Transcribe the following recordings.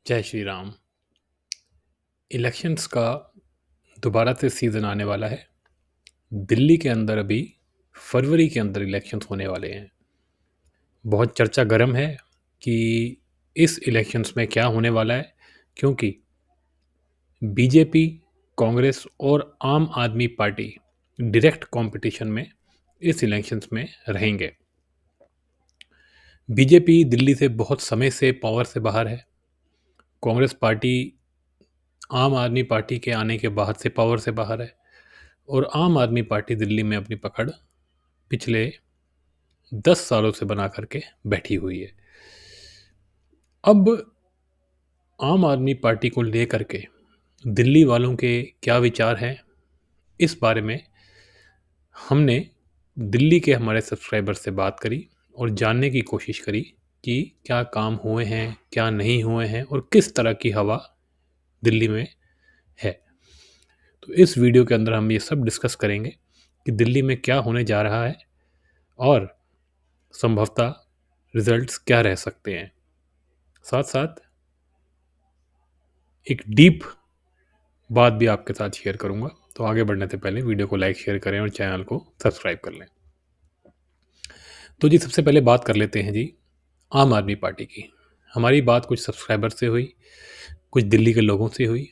जय श्री राम। इलेक्शंस का दोबारा से सीज़न आने वाला है। दिल्ली के अंदर अभी फरवरी के अंदर इलेक्शंस होने वाले हैं। बहुत चर्चा गर्म है कि इस इलेक्शंस में क्या होने वाला है, क्योंकि बीजेपी, कांग्रेस और आम आदमी पार्टी डायरेक्ट कंपटीशन में इस इलेक्शंस में रहेंगे। बीजेपी दिल्ली से बहुत समय से पावर से बाहर है। कांग्रेस पार्टी आम आदमी पार्टी के आने के बाद से पावर से बाहर है और आम आदमी पार्टी दिल्ली में अपनी पकड़ पिछले 10 सालों से बना करके बैठी हुई है। अब आम आदमी पार्टी को लेकर के दिल्ली वालों के क्या विचार हैं, इस बारे में हमने दिल्ली के हमारे सब्सक्राइबर से बात करी और जानने की कोशिश करी कि क्या काम हुए हैं, क्या नहीं हुए हैं और किस तरह की हवा दिल्ली में है। तो इस वीडियो के अंदर हम ये सब डिस्कस करेंगे कि दिल्ली में क्या होने जा रहा है और संभवतः रिजल्ट्स क्या रह सकते हैं। साथ साथ एक डीप बात भी आपके साथ शेयर करूंगा। तो आगे बढ़ने से पहले वीडियो को लाइक शेयर करें और चैनल को सब्सक्राइब कर लें। तो जी, सबसे पहले बात कर लेते हैं जी आम आदमी पार्टी की। हमारी बात कुछ सब्सक्राइबर से हुई, कुछ दिल्ली के लोगों से हुई,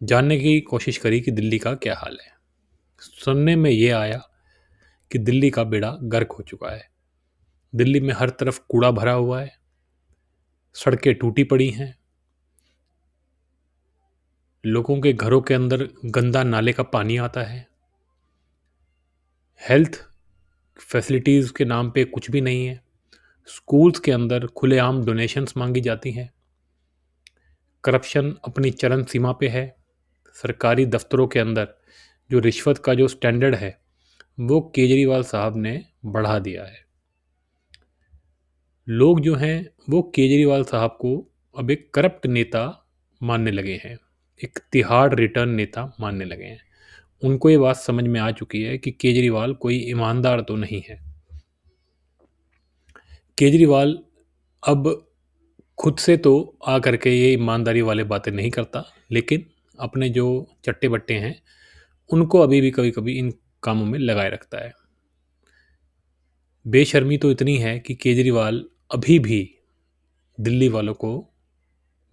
जानने की कोशिश करी कि दिल्ली का क्या हाल है। सुनने में ये आया कि दिल्ली का बेड़ा गर्क हो चुका है। दिल्ली में हर तरफ कूड़ा भरा हुआ है, सड़कें टूटी पड़ी हैं, लोगों के घरों के अंदर गंदा नाले का पानी आता है, हेल्थ फैसिलिटीज़ के नाम पे कुछ भी नहीं है, स्कूल्स के अंदर खुलेआम डोनेशंस मांगी जाती हैं, करप्शन अपनी चरम सीमा पे है, सरकारी दफ्तरों के अंदर जो रिश्वत का जो स्टैंडर्ड है वो केजरीवाल साहब ने बढ़ा दिया है। लोग जो हैं वो केजरीवाल साहब को अब एक करप्ट नेता मानने लगे हैं, एक तिहाड़ रिटर्न नेता मानने लगे हैं। उनको ये बात समझ में आ चुकी है कि केजरीवाल कोई ईमानदार तो नहीं है। केजरीवाल अब खुद से तो आ करके ये ईमानदारी वाले बातें नहीं करता, लेकिन अपने जो चट्टे बट्टे हैं उनको अभी भी कभी कभी इन कामों में लगाए रखता है। बेशर्मी तो इतनी है कि केजरीवाल अभी भी दिल्ली वालों को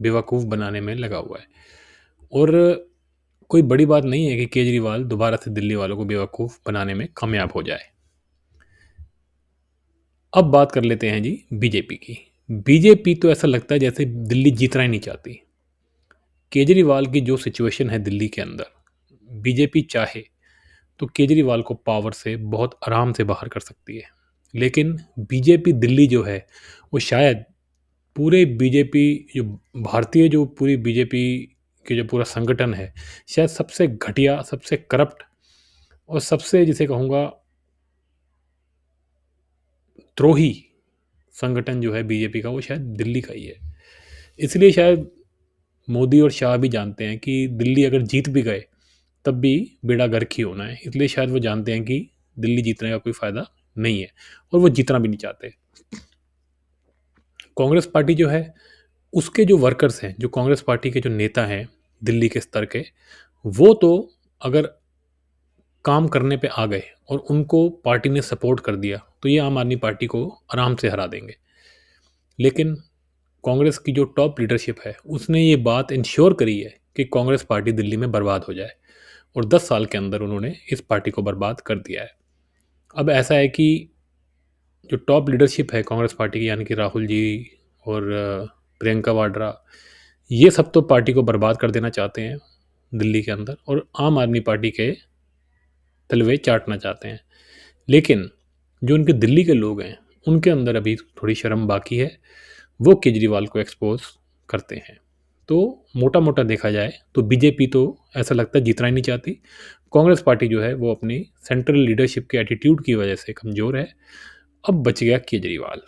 बेवकूफ़ बनाने में लगा हुआ है। और कोई बड़ी बात नहीं है कि केजरीवाल दोबारा से दिल्ली वालों को बेवकूफ़ बनाने में कामयाब हो जाए। अब बात कर लेते हैं जी बीजेपी की। बीजेपी तो ऐसा लगता है जैसे दिल्ली जीतना ही नहीं चाहती। केजरीवाल की जो सिचुएशन है दिल्ली के अंदर, बीजेपी चाहे तो केजरीवाल को पावर से बहुत आराम से बाहर कर सकती है, लेकिन बीजेपी दिल्ली जो है वो शायद पूरे बीजेपी जो भारतीय जो पूरी बीजेपी के जो पूरा संगठन है, शायद सबसे घटिया, सबसे करप्ट और सबसे जिसे कहूँगा द्रोही संगठन जो है बीजेपी का, वो शायद दिल्ली का ही है। इसलिए शायद मोदी और शाह भी जानते हैं कि दिल्ली अगर जीत भी गए तब भी बेड़ा गर्क ही होना है। इसलिए शायद वो जानते हैं कि दिल्ली जीतने का कोई फ़ायदा नहीं है और वो जीतना भी नहीं चाहते। कांग्रेस पार्टी जो है उसके जो वर्कर्स हैं, जो कांग्रेस पार्टी के जो नेता हैं दिल्ली के स्तर के, वो तो अगर काम करने पे आ गए और उनको पार्टी ने सपोर्ट कर दिया तो ये आम आदमी पार्टी को आराम से हरा देंगे। लेकिन कांग्रेस की जो टॉप लीडरशिप है उसने ये बात इंश्योर करी है कि कांग्रेस पार्टी दिल्ली में बर्बाद हो जाए, और 10 साल के अंदर उन्होंने इस पार्टी को बर्बाद कर दिया है। अब ऐसा है कि जो टॉप लीडरशिप है कांग्रेस पार्टी की, यानी कि राहुल जी और प्रियंका वाड्रा, ये सब तो पार्टी को बर्बाद कर देना चाहते हैं दिल्ली के अंदर और आम आदमी पार्टी के तलवे चाटना चाहते हैं। लेकिन जो उनके दिल्ली के लोग हैं उनके अंदर अभी थोड़ी शर्म बाकी है, वो केजरीवाल को एक्सपोज करते हैं। तो मोटा मोटा देखा जाए तो बीजेपी तो ऐसा लगता है जीतना ही नहीं चाहती। कांग्रेस पार्टी जो है वो अपनी सेंट्रल लीडरशिप के एटीट्यूड की वजह से कमज़ोर है। अब बच गया केजरीवाल।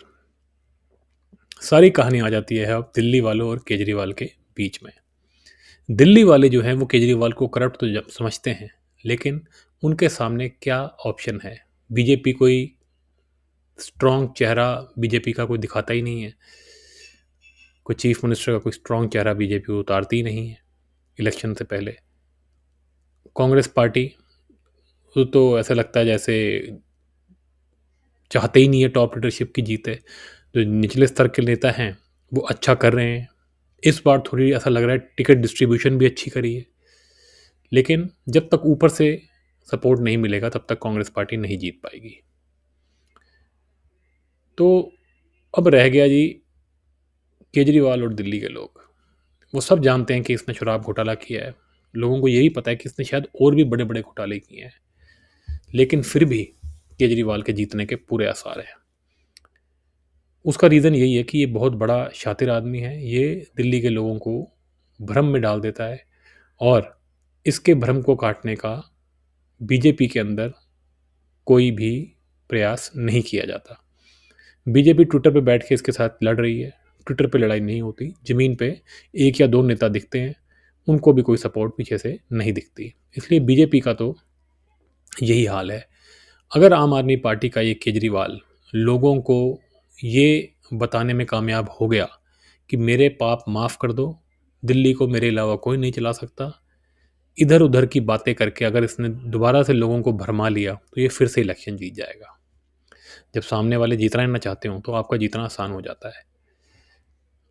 सारी कहानी आ जाती है अब दिल्ली वालों और केजरीवाल के बीच में। दिल्ली वाले जो हैं वो केजरीवाल को करप्ट तो जब समझते हैं, लेकिन उनके सामने क्या ऑप्शन है? बीजेपी कोई स्ट्रॉन्ग चेहरा बीजेपी का कोई दिखाता ही नहीं है। कोई चीफ मिनिस्टर का कोई स्ट्रॉन्ग चेहरा बीजेपी उतारती ही नहीं है इलेक्शन से पहले। कांग्रेस पार्टी तो ऐसा लगता है जैसे चाहते ही नहीं है टॉप लीडरशिप की जीते। जो निचले स्तर के नेता हैं वो अच्छा कर रहे हैं। इस बार थोड़ी ऐसा लग रहा है टिकट डिस्ट्रीब्यूशन भी अच्छी करी है, लेकिन जब तक ऊपर से सपोर्ट नहीं मिलेगा तब तक कांग्रेस पार्टी नहीं जीत पाएगी। तो अब रह गया जी केजरीवाल और दिल्ली के लोग। वो सब जानते हैं कि इसने शराब घोटाला किया है, लोगों को यही पता है कि इसने शायद और भी बड़े बड़े घोटाले किए हैं, लेकिन फिर भी केजरीवाल के जीतने के पूरे आसार हैं। उसका रीज़न यही है कि ये बहुत बड़ा शातिर आदमी है। ये दिल्ली के लोगों को भ्रम में डाल देता है और इसके भ्रम को काटने का बीजेपी के अंदर कोई भी प्रयास नहीं किया जाता। बीजेपी ट्विटर पे बैठ के इसके साथ लड़ रही है। ट्विटर पे लड़ाई नहीं होती, ज़मीन पे एक या दो नेता दिखते हैं, उनको भी कोई सपोर्ट पीछे से नहीं दिखती। इसलिए बीजेपी का तो यही हाल है। अगर आम आदमी पार्टी का ये केजरीवाल लोगों को ये बताने में कामयाब हो गया कि मेरे पाप माफ़ कर दो, दिल्ली को मेरे अलावा कोई नहीं चला सकता, इधर उधर की बातें करके अगर इसने दोबारा से लोगों को भरमा लिया तो ये फिर से इलेक्शन जीत जाएगा। जब सामने वाले जीतना ही ना चाहते हो तो आपका जीतना आसान हो जाता है।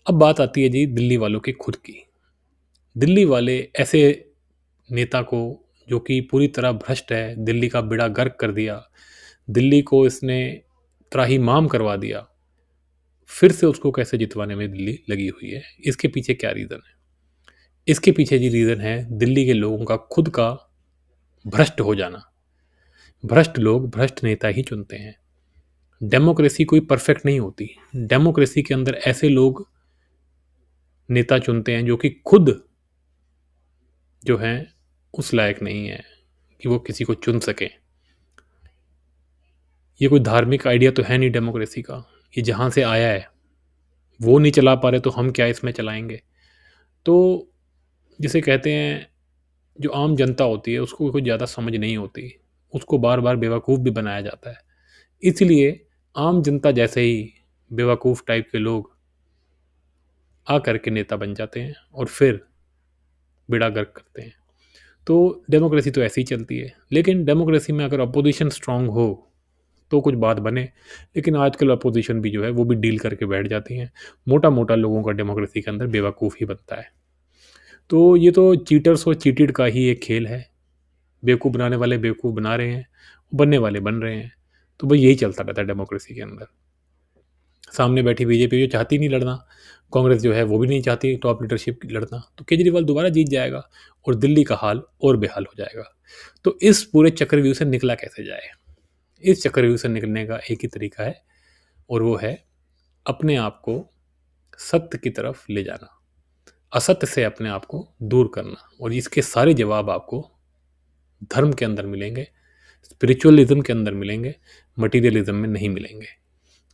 अब बात आती है जी दिल्ली वालों की खुद की। दिल्ली वाले ऐसे नेता को जो कि पूरी तरह भ्रष्ट है, दिल्ली का बेड़ा गर्क कर दिया, दिल्ली को इसने त्राहिमाम करवा दिया, फिर से उसको कैसे जितवाने में दिल्ली लगी हुई है। इसके पीछे क्या रीज़न है? इसके पीछे जी रीज़न है दिल्ली के लोगों का खुद का भ्रष्ट हो जाना। भ्रष्ट लोग भ्रष्ट नेता ही चुनते हैं। डेमोक्रेसी कोई परफेक्ट नहीं होती। डेमोक्रेसी के अंदर ऐसे लोग नेता चुनते हैं जो कि खुद जो हैं उस लायक नहीं है कि वो किसी को चुन सकें। ये कोई धार्मिक आइडिया तो है नहीं डेमोक्रेसी का। ये जहाँ से आया है वो नहीं चला पा रहे तो हम क्या इसमें चलाएंगे। तो जिसे कहते हैं जो आम जनता होती है उसको कोई ज़्यादा समझ नहीं होती, उसको बार बार बेवकूफ़ भी बनाया जाता है। इसलिए आम जनता जैसे ही बेवकूफ़ टाइप के लोग आ करके नेता बन जाते हैं और फिर बेड़ा गर्क करते हैं। तो डेमोक्रेसी तो ऐसे ही चलती है, लेकिन डेमोक्रेसी में अगर अपोजिशन स्ट्रांग हो तो कुछ बात बने। लेकिन आजकल अपोजिशन भी जो है वो भी डील करके बैठ जाती हैं। मोटा मोटा लोगों का डेमोक्रेसी के अंदर बेवकूफ़ ही बनता है। तो ये तो चीटर्स और चीटेड का ही एक खेल है। बेवकूफ़ बनाने वाले बेवकूफ़ बना रहे हैं, बनने वाले बन रहे हैं। तो भाई यही चलता रहता है डेमोक्रेसी के अंदर। सामने बैठी बीजेपी जो चाहती नहीं लड़ना, कांग्रेस जो है वो भी नहीं चाहती टॉप लीडरशिप लड़ना, तो केजरीवाल दोबारा जीत जाएगा और दिल्ली का हाल और बेहाल हो जाएगा। तो इस पूरे चक्रव्यूह से निकला कैसे जाए? इस चक्रव्यूह से निकलने का एक ही तरीका है और वो है अपने आप को सत्य की तरफ ले जाना, असत्य से अपने आप को दूर करना। और इसके सारे जवाब आपको धर्म के अंदर मिलेंगे, स्पिरिचुअलिज्म के अंदर मिलेंगे, मटीरियलिज्म में नहीं मिलेंगे।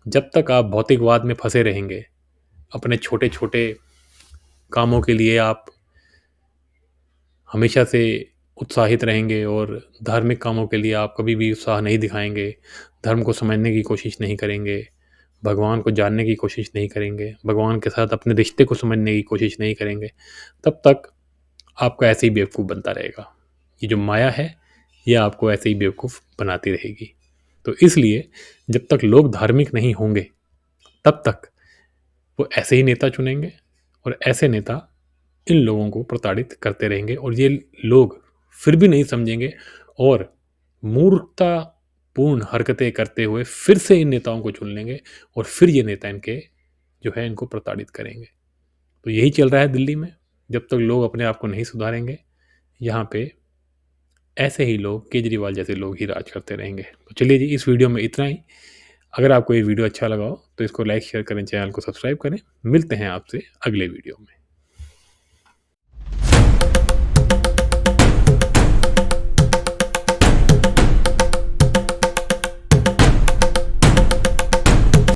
जब तक आप भौतिकवाद में फंसे रहेंगे, अपने छोटे छोटे कामों के लिए आप हमेशा से उत्साहित रहेंगे और धार्मिक कामों के लिए आप कभी भी उत्साह नहीं दिखाएंगे, धर्म को समझने की कोशिश नहीं करेंगे, भगवान को जानने की कोशिश नहीं करेंगे, भगवान के साथ अपने रिश्ते को समझने की कोशिश नहीं करेंगे, तब तक आपका ऐसे ही बेवकूफ़ बनता रहेगा। ये जो माया है ये आपको ऐसे ही बेवकूफ़ बनाती रहेगी। तो इसलिए जब तक लोग धार्मिक नहीं होंगे तब तक वो ऐसे ही नेता चुनेंगे और ऐसे नेता इन लोगों को प्रताड़ित करते रहेंगे और ये लोग फिर भी नहीं समझेंगे और मूर्खतापूर्ण हरकतें करते हुए फिर से इन नेताओं को चुन लेंगे और फिर ये नेता इनके जो है इनको प्रताड़ित करेंगे। तो यही चल रहा है दिल्ली में। जब तक लोग अपने आप को नहीं सुधारेंगे, यहाँ पे ऐसे ही लोग, केजरीवाल जैसे लोग ही राज करते रहेंगे। तो चलिए जी, इस वीडियो में इतना ही। अगर आपको ये वीडियो अच्छा लगा हो तो इसको लाइक शेयर करें, चैनल को सब्सक्राइब करें। मिलते हैं आपसे अगले वीडियो में।